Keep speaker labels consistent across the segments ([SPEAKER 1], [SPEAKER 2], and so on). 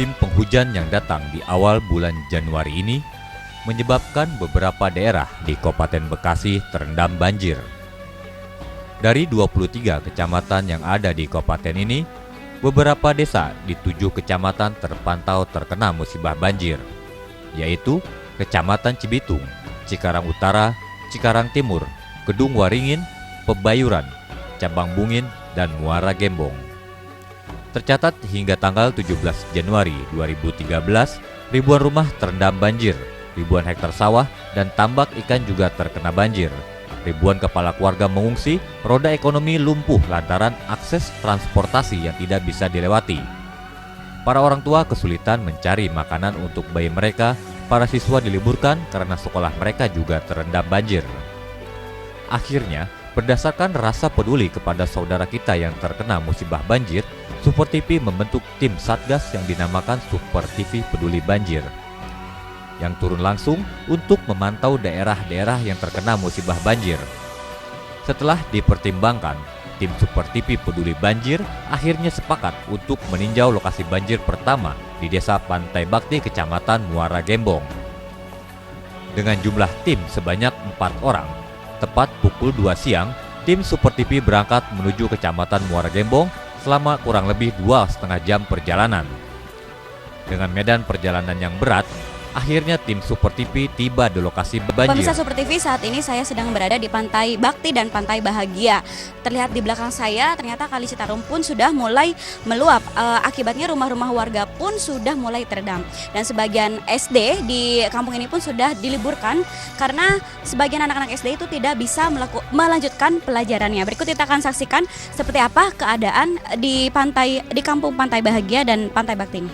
[SPEAKER 1] Musim penghujan yang datang di awal bulan Januari ini menyebabkan beberapa daerah di Kabupaten Bekasi terendam banjir. Dari 23 kecamatan yang ada di kabupaten ini, beberapa desa di 7 kecamatan terpantau terkena musibah banjir, yaitu Kecamatan Cibitung, Cikarang Utara, Cikarang Timur, Kedung Waringin, Pebayuran, Cabang Bungin, dan Muara Gembong. Tercatat hingga tanggal 17 Januari 2013, ribuan rumah terendam banjir, ribuan hektar sawah dan tambak ikan juga terkena banjir. Ribuan kepala keluarga mengungsi, roda ekonomi lumpuh lantaran akses transportasi yang tidak bisa dilewati. Para orang tua kesulitan mencari makanan untuk bayi mereka, para siswa diliburkan karena sekolah mereka juga terendam banjir. Akhirnya, berdasarkan rasa peduli kepada saudara kita yang terkena musibah banjir, Super TV membentuk tim Satgas yang dinamakan Super TV Peduli Banjir, yang turun langsung untuk memantau daerah-daerah yang terkena musibah banjir. Setelah dipertimbangkan, tim Super TV Peduli Banjir akhirnya sepakat untuk meninjau lokasi banjir pertama di Desa Pantai Bakti, Kecamatan Muara Gembong. Dengan jumlah tim sebanyak 4 orang, tepat pukul 2 siang, tim Super TV berangkat menuju Kecamatan Muara Gembong selama kurang lebih 2,5 jam perjalanan. Dengan medan perjalanan yang berat, akhirnya tim Super TV tiba di lokasi banjir.
[SPEAKER 2] Pemirsa Super TV, saat ini saya sedang berada di Pantai Bakti dan Pantai Bahagia. Terlihat di belakang saya, ternyata Kali Citarum pun sudah mulai meluap. Akibatnya rumah-rumah warga pun sudah mulai terendam. Dan sebagian SD di kampung ini pun sudah diliburkan karena sebagian anak-anak SD itu tidak bisa melanjutkan pelajarannya. Berikut kita akan saksikan seperti apa keadaan di kampung Pantai Bahagia dan Pantai Bakti ini.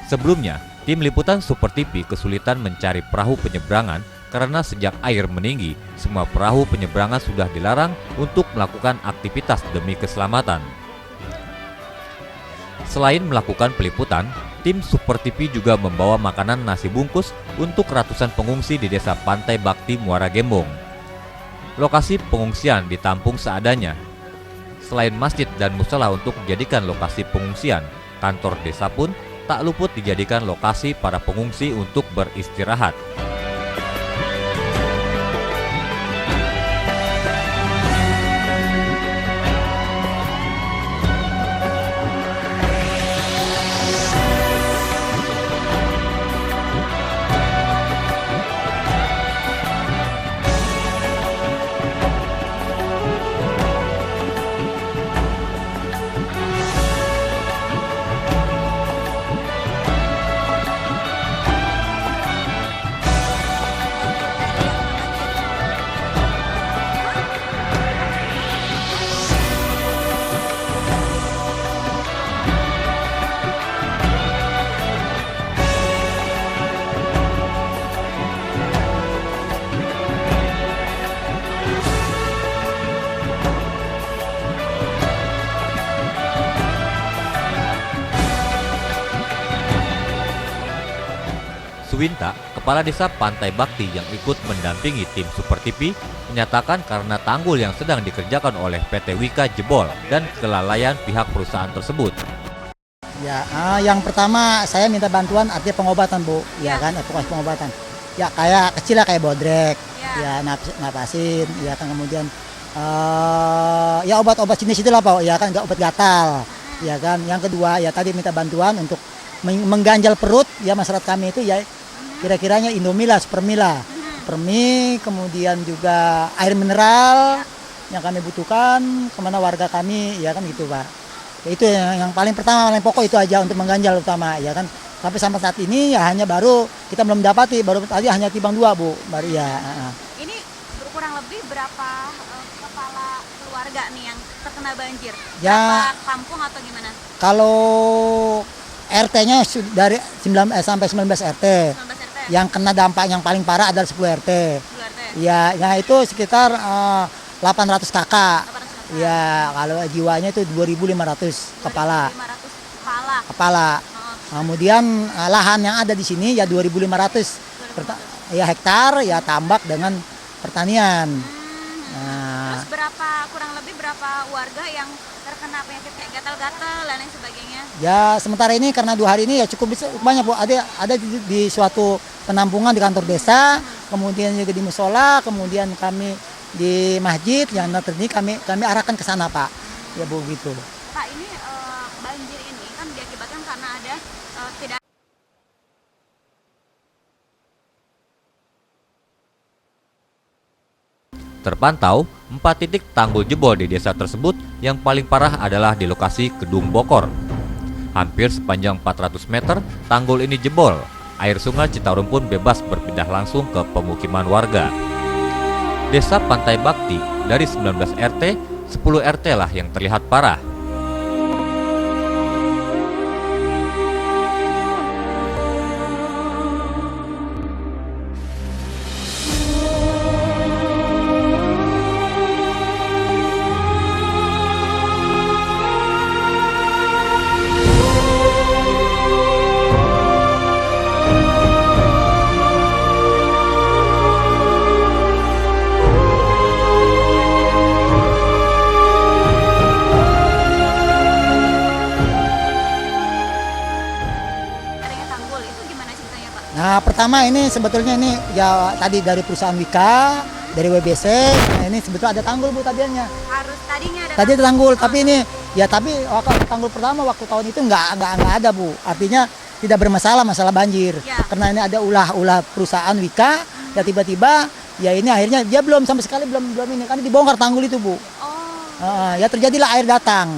[SPEAKER 1] Sebelumnya, tim liputan Super TV kesulitan mencari perahu penyeberangan karena sejak air meninggi, semua perahu penyeberangan sudah dilarang untuk melakukan aktivitas demi keselamatan. Selain melakukan peliputan, tim Super TV juga membawa makanan nasi bungkus untuk ratusan pengungsi di Desa Pantai Bakti Muara Gembong. Lokasi pengungsian ditampung seadanya. Selain masjid dan musala untuk dijadikan lokasi pengungsian, kantor desa pun tak luput dijadikan lokasi para pengungsi untuk beristirahat. Suwinta, kepala desa Pantai Bakti yang ikut mendampingi tim Super TV, menyatakan karena tanggul yang sedang dikerjakan oleh PT Wika jebol dan kelalaian pihak perusahaan tersebut.
[SPEAKER 3] Ya, yang pertama saya minta bantuan artinya pengobatan, Bu. Ya kan, pokoknya pengobatan. Ya kayak kecil lah, kayak bodrek, ya napasin, ya kan, kemudian ya obat-obat jenis itulah, Pak. Ya kan, obat gatal. Ya kan. Yang kedua ya tadi minta bantuan untuk mengganjal perut ya masyarakat kami itu ya kira-kiranya Indomie lah, Supermie lah. Supermie, kemudian juga air mineral yang kami butuhkan kemana warga kami, ya kan gitu, Pak. Ya, itu yang paling pertama, paling pokok itu aja untuk mengganjal utama, ya kan. Sampai saat ini ya hanya baru kita belum dapati, baru tadi hanya timbang 2, Bu, baru ya.
[SPEAKER 2] Ini kurang lebih berapa kepala keluarga nih yang terkena banjir?
[SPEAKER 3] Ya,
[SPEAKER 2] berapa kampung atau gimana?
[SPEAKER 3] Kalau RT-nya dari 9 sampai 19 RT.
[SPEAKER 2] 19 RT.
[SPEAKER 3] Yang kena dampak yang paling parah adalah 10 RT. Ya, nah itu sekitar 800 kakak. Ya, kalau jiwanya itu 2.500 kepala.
[SPEAKER 2] 2.500 kepala.
[SPEAKER 3] Kemudian lahan yang ada di sini ya 2.500 ya hektar ya tambak dengan pertanian. Nah,
[SPEAKER 2] terus kurang lebih berapa warga yang terkena penyakit kayak gatal-gatal dan lain sebagainya?
[SPEAKER 3] Ya sementara ini karena 2 hari ini ya cukup banyak Bu. Ada di suatu penampungan di kantor desa, kemudian juga di musola, kemudian kami di masjid yang ini kami arahkan ke sana Pak. Ya Bu gitu.
[SPEAKER 2] Pak, ini banjir ini kan diakibatkan karena ada tidak
[SPEAKER 1] Terpantau 4 titik tanggul jebol di desa tersebut, yang paling parah adalah di lokasi Kedung Bokor. Hampir sepanjang 400 meter, tanggul ini jebol. Air sungai Citarum pun bebas berpindah langsung ke pemukiman warga. Desa Pantai Bakti dari 19 RT, 10 RT lah yang terlihat parah.
[SPEAKER 3] Nah pertama ini sebetulnya ini ya tadi dari perusahaan Wika, dari WBC, nah ini sebetulnya ada tanggul Bu tadinya.
[SPEAKER 2] Tadinya ada.
[SPEAKER 3] Tadi ada tanggul, tapi ini ya tapi tanggul pertama waktu tahun itu nggak ada Bu. Artinya tidak bermasalah masalah banjir.
[SPEAKER 2] Ya.
[SPEAKER 3] Karena ini ada ulah perusahaan Wika, ya tiba-tiba ya ini akhirnya dia belum sampai sekali belum ini kan dibongkar tanggul itu Bu. Ya terjadilah air datang.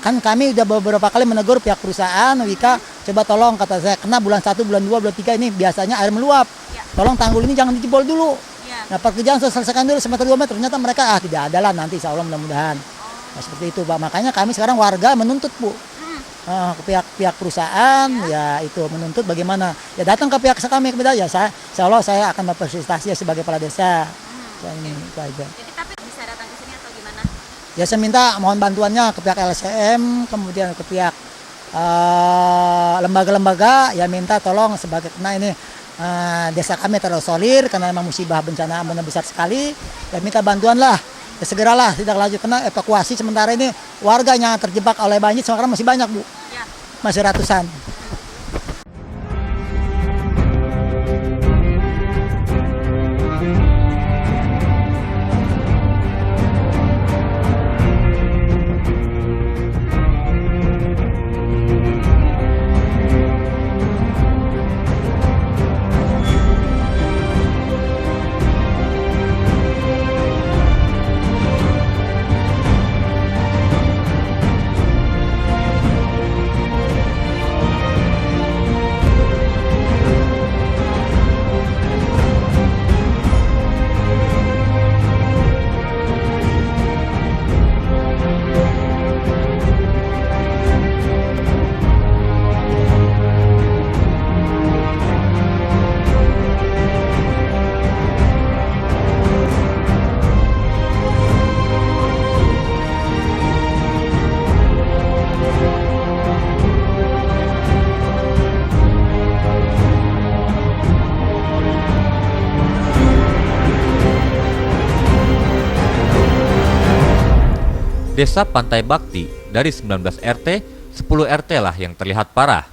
[SPEAKER 3] Kan kami udah beberapa kali menegur pihak perusahaan Wika, coba tolong kata saya, kena bulan 1, bulan 2, bulan 3 ini biasanya air meluap.
[SPEAKER 2] Ya.
[SPEAKER 3] Tolong tanggul ini jangan dijebol dulu.
[SPEAKER 2] Ya.
[SPEAKER 3] Nah pekerjaan selesaikan dulu semeter 2 meter, ternyata mereka tidak ada lah nanti insya Allah mudah-mudahan. Nah seperti itu Pak, makanya kami sekarang warga menuntut Bu. Ke pihak perusahaan ya itu menuntut bagaimana ya datang ke pihak kami ya insya Allah saya akan memfasilitasi sebagai kepala desa. Ini itu aja.
[SPEAKER 2] Jadi tapi bisa datang ke sini atau gimana?
[SPEAKER 3] Ya saya minta mohon bantuannya ke pihak LSM, kemudian ke pihak lembaga-lembaga, ya minta tolong sebagai karena ini desa kami terisolir karena memang musibah bencana benar besar sekali, ya minta bantuan lah, ya segeralah tidak lanjut karena evakuasi sementara ini warga yang terjebak oleh banjir sekarang masih banyak Bu,
[SPEAKER 2] Ya.
[SPEAKER 3] masih ratusan.
[SPEAKER 1] Desa Pantai Bakti dari 19 RT, 10 RT lah yang terlihat parah.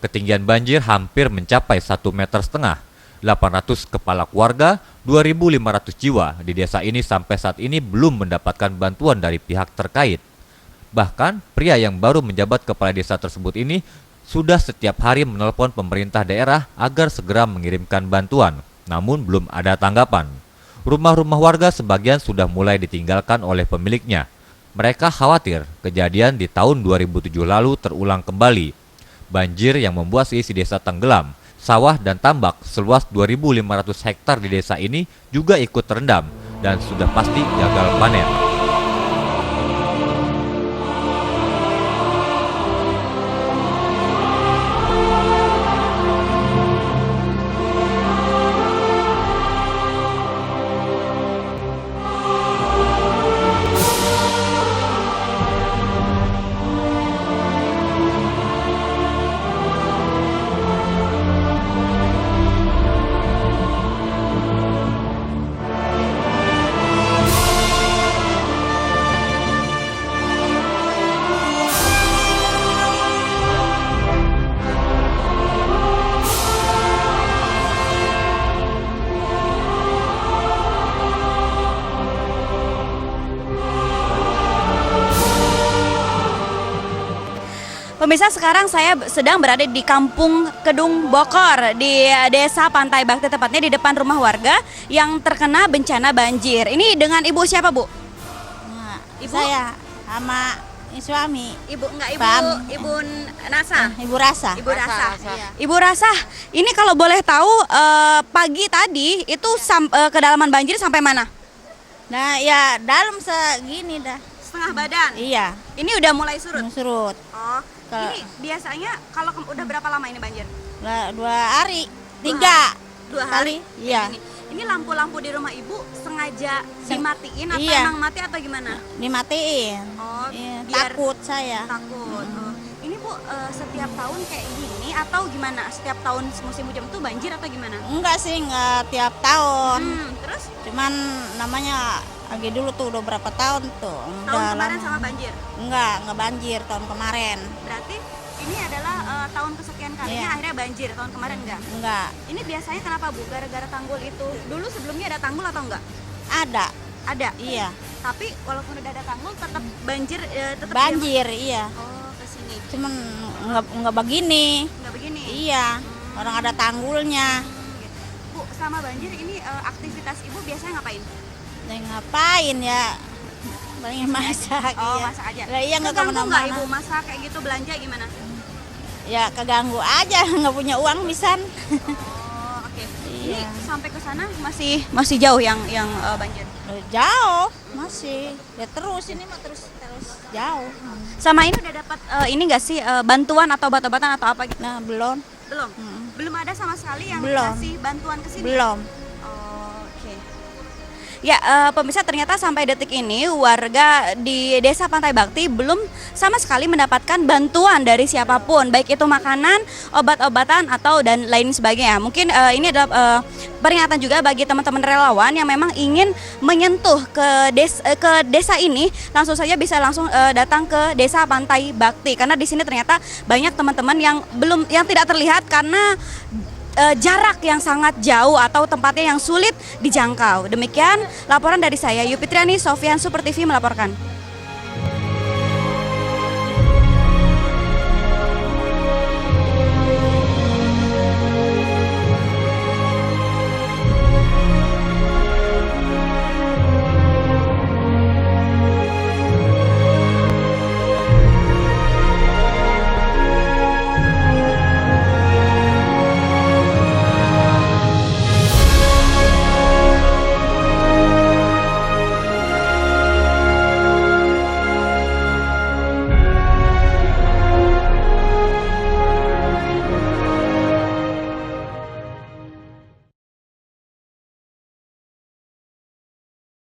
[SPEAKER 1] Ketinggian banjir hampir mencapai 1,5 meter. 800 kepala keluarga, 2.500 jiwa di desa ini sampai saat ini belum mendapatkan bantuan dari pihak terkait. Bahkan pria yang baru menjabat kepala desa tersebut ini sudah setiap hari menelpon pemerintah daerah agar segera mengirimkan bantuan, namun belum ada tanggapan. Rumah-rumah warga sebagian sudah mulai ditinggalkan oleh pemiliknya. Mereka khawatir kejadian di tahun 2007 lalu terulang kembali. Banjir yang membuat seisi desa tenggelam, sawah dan tambak seluas 2.500 hektar di desa ini juga ikut terendam dan sudah pasti gagal panen.
[SPEAKER 2] Pemirsa, sekarang saya sedang berada di Kampung Kedung Bokor di Desa Pantai Bakti, tepatnya di depan rumah warga yang terkena bencana banjir. Ini dengan Ibu siapa, Bu?
[SPEAKER 4] Nah,
[SPEAKER 2] Ibu?
[SPEAKER 4] saya sama suami.
[SPEAKER 2] Ibu enggak
[SPEAKER 4] Pam.
[SPEAKER 2] Ibu Nasa.
[SPEAKER 4] Ibu Rasa.
[SPEAKER 2] Ibu Rasa.
[SPEAKER 4] Iya.
[SPEAKER 2] Ibu Rasa, ini kalau boleh tahu pagi tadi itu kedalaman banjir sampai mana?
[SPEAKER 4] Nah, ya dalam segini dah.
[SPEAKER 2] Setengah badan.
[SPEAKER 4] Iya,
[SPEAKER 2] Ini udah mulai surut.
[SPEAKER 4] surut.
[SPEAKER 2] Oh,
[SPEAKER 4] Kalau-
[SPEAKER 2] ini biasanya kalau udah berapa lama ini banjir?
[SPEAKER 4] 2 hari, 3
[SPEAKER 2] 2 hari.
[SPEAKER 4] Iya.
[SPEAKER 2] Ini lampu-lampu di rumah Ibu sengaja dimatiin atau
[SPEAKER 4] Iya.
[SPEAKER 2] emang mati atau gimana?
[SPEAKER 4] Dimatiin.
[SPEAKER 2] Oh,
[SPEAKER 4] Iya,
[SPEAKER 2] biar
[SPEAKER 4] takut saya.
[SPEAKER 2] takut. Oh. Ini Bu setiap tahun kayak gini atau gimana? Setiap tahun musim hujan itu banjir atau gimana?
[SPEAKER 4] Enggak sih, enggak tiap tahun.
[SPEAKER 2] Terus
[SPEAKER 4] Cuman namanya lagi dulu tuh udah berapa tahun tuh.
[SPEAKER 2] tahun
[SPEAKER 4] Udah
[SPEAKER 2] kemarin
[SPEAKER 4] lama.
[SPEAKER 2] sama banjir.
[SPEAKER 4] Enggak banjir tahun kemarin.
[SPEAKER 2] Berarti ini adalah tahun kesekian kalinya
[SPEAKER 4] Iya.
[SPEAKER 2] akhirnya banjir. Tahun kemarin enggak?
[SPEAKER 4] Enggak.
[SPEAKER 2] Ini biasanya kenapa Bu? Gara-gara tanggul itu. Dulu sebelumnya ada tanggul atau enggak?
[SPEAKER 4] Ada.
[SPEAKER 2] Ada.
[SPEAKER 4] Iya.
[SPEAKER 2] Tapi walaupun udah ada tanggul tetap banjir tetap
[SPEAKER 4] Banjir, iya.
[SPEAKER 2] Oh, ke sini.
[SPEAKER 4] Cuman enggak begini.
[SPEAKER 2] Enggak begini.
[SPEAKER 4] Iya. Orang ada tanggulnya.
[SPEAKER 2] Bu, sama banjir ini aktivitas Ibu biasanya ngapain?
[SPEAKER 4] Nah, ngapain ya? Paling masak.
[SPEAKER 2] Oh,
[SPEAKER 4] iya.
[SPEAKER 2] masak aja.
[SPEAKER 4] Lah iya enggak
[SPEAKER 2] Keganggu nggak
[SPEAKER 4] kemana-mana.
[SPEAKER 2] Ibu masak kayak gitu, belanja gimana?
[SPEAKER 4] Ya keganggu aja, nggak punya uang pisan.
[SPEAKER 2] Oh, oke. Ini
[SPEAKER 4] Iya.
[SPEAKER 2] sampai ke sana masih jauh yang banjir.
[SPEAKER 4] Jauh masih. Ya terus ini mah terus jauh.
[SPEAKER 2] Sama ini udah dapat ini nggak sih bantuan atau obat-obatan atau apa gitu?
[SPEAKER 4] Nah, belum.
[SPEAKER 2] Belum.
[SPEAKER 4] Mm.
[SPEAKER 2] Belum ada sama sekali yang
[SPEAKER 4] Belum.
[SPEAKER 2] kasih bantuan ke sini.
[SPEAKER 4] Belum.
[SPEAKER 2] Oh, oke. Ya, pemirsa, ternyata sampai detik ini warga di Desa Pantai Bakti belum sama sekali mendapatkan bantuan dari siapapun, baik itu makanan, obat-obatan atau dan lain sebagainya. Mungkin ini adalah peringatan juga bagi teman-teman relawan yang memang ingin menyentuh ke desa ini, langsung saja bisa langsung datang ke Desa Pantai Bakti karena di sini ternyata banyak teman-teman yang tidak terlihat karena jarak yang sangat jauh atau tempatnya yang sulit dijangkau. Demikian laporan dari saya, Yupitriani Sofyan, Super TV melaporkan.